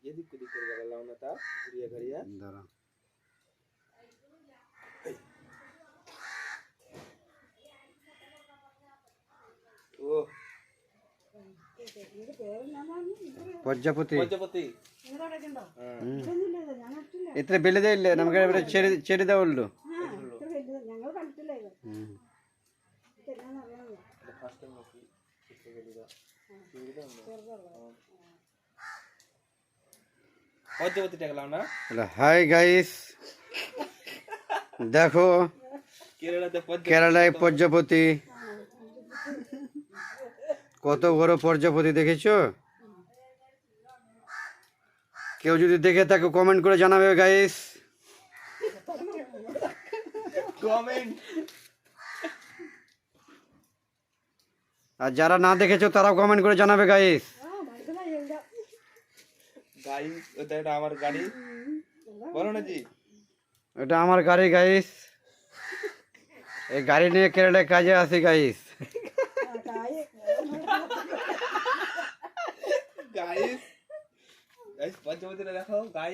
এদিক ওদিক করে গেলাম না তা ঘুরিয়ে ঘুরিয়ে দাঁড়া ও ಪ್ರಜಾಪತಿ ಪ್ರಜಾಪತಿ ഇത്ര വലുതേ ഇല്ല നമുക്ക് ഇവിടെ ചെറുതേ ഉള്ളൂ প্রজাপতিটা গেলাম না হাই গাইস দেখো কেরালায় প্রজাপতি কত বড় প্রজাপতি দেখেছো কেউ যদি দেখে তাকে কমেন্ট করে জানাবে গাইস কমেন্ট আর যারা না দেখেছো তারাও কমেন্ট করে জানাবে গাইস গাইস এটা আমার গাড়ি বলো না জি এটা আমার গাড়ি গাইস এই গাড়ি নিয়ে কেরালায় কাজে আসি গাইস গাইস গাইস প্রজাপতিটা দেখো গাইস